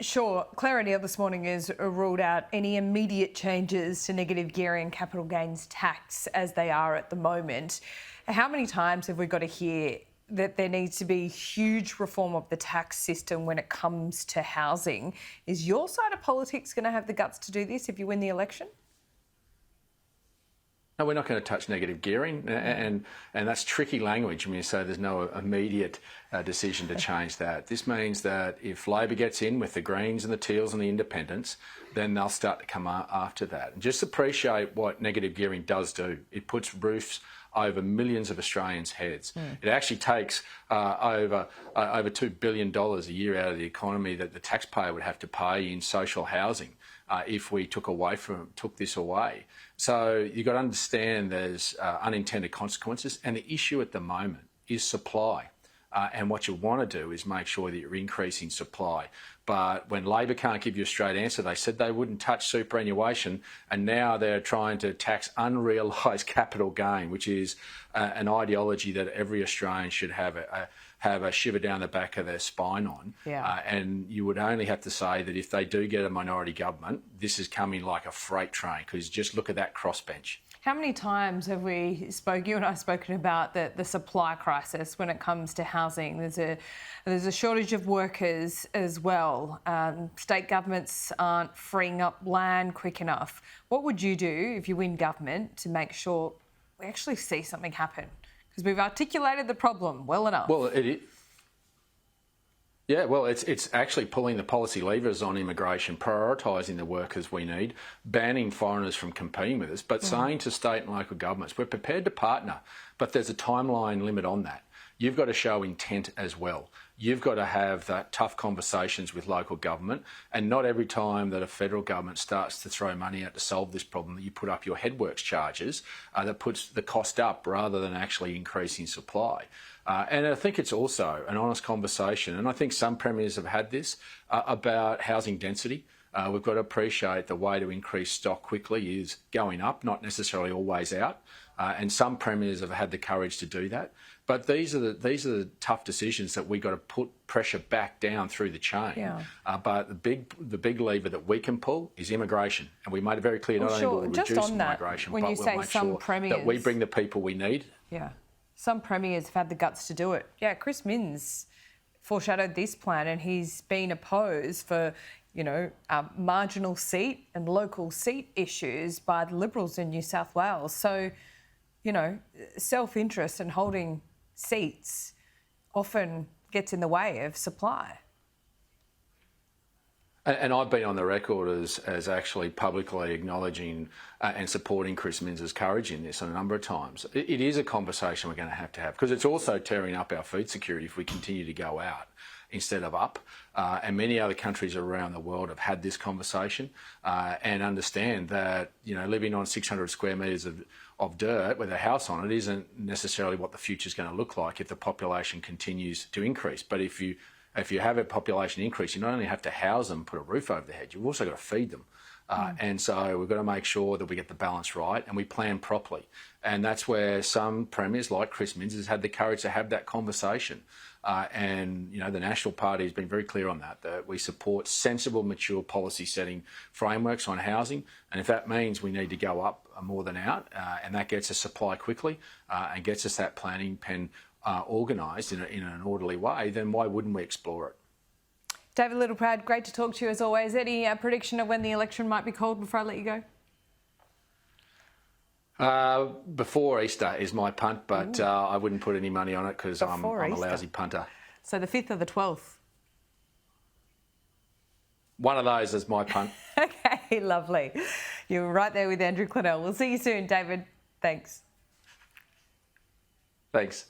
Sure. Clare O'Neil this morning has ruled out any immediate changes to negative gearing capital gains tax as they are at the moment. How many times have we got to hear that there needs to be huge reform of the tax system when it comes to housing? Is your side of politics going to have the guts to do this if you win the election? No, we're not going to touch negative gearing, and that's tricky language when you say there's no immediate decision to change that. This means that if Labor gets in with the Greens and the Teals and the Independents, then they'll start to come after that. And just appreciate what negative gearing does do. It puts roofs over millions of Australians' heads. It actually takes over $2 billion a year out of the economy that the taxpayer would have to pay in social housing if we took this away. So you've got to understand there's unintended consequences, and the issue at the moment is supply. And what you want to do is make sure that you're increasing supply. But when Labor can't give you a straight answer, they said they wouldn't touch superannuation, and now they're trying to tax unrealised capital gain, which is an ideology that every Australian should have a shiver down the back of their spine on. Yeah. And you would only have to say that if they do get a minority government, this is coming like a freight train, because just look at that crossbench. How many times have you and I spoken about the supply crisis when it comes to housing? There's a shortage of workers as well. State governments aren't freeing up land quick enough. What would you do if you win government to make sure we actually see something happen? Because we've articulated the problem well enough. Well, it's actually pulling the policy levers on immigration, prioritising the workers we need, banning foreigners from competing with us, but saying to state and local governments, we're prepared to partner, but there's a timeline limit on that. You've got to show intent as well. You've got to have that tough conversations with local government, and not every time that a federal government starts to throw money out to solve this problem that you put up your headworks charges that puts the cost up rather than actually increasing supply. And I think it's also an honest conversation, and I think some premiers have had this, about housing density. We've got to appreciate the way to increase stock quickly is going up, not necessarily always out. And some premiers have had the courage to do that. But these are the tough decisions that we've got to put pressure back down through the chain. Yeah. But the big lever that we can pull is immigration, and we made it very clear not only will we reduce migration, but we'll make sure that we bring the people we need. Yeah. Some premiers have had the guts to do it. Yeah, Chris Minns foreshadowed this plan, and he's been opposed for, marginal seat and local seat issues by the Liberals in New South Wales. So, self-interest and holding seats often gets in the way of supply. And I've been on the record as actually publicly acknowledging and supporting Chris Minns' courage in this a number of times. It is a conversation we're going to have, because it's also tearing up our food security if we continue to go out instead of up. And many other countries around the world have had this conversation and understand that, living on 600 square metres of dirt with a house on it isn't necessarily what the future is going to look like if the population continues to increase. But if you have a population increase, you not only have to house them, put a roof over their head, you've also got to feed them. And so we've got to make sure that we get the balance right and we plan properly. And that's where some premiers like Chris Minns has had the courage to have that conversation. And the National Party has been very clear on that we support sensible, mature policy setting frameworks on housing. And if that means we need to go up more than out, and that gets us supply quickly and gets us that planning pen organised in an orderly way, then why wouldn't we explore it? David Littleproud, great to talk to you as always. Any prediction of when the election might be called before I let you go? Before Easter is my punt, but I wouldn't put any money on it because I'm a lousy punter. So the 5th or the 12th? One of those is my punt. Okay, lovely. You're right there with Andrew Clennell. We'll see you soon, David. Thanks. Thanks.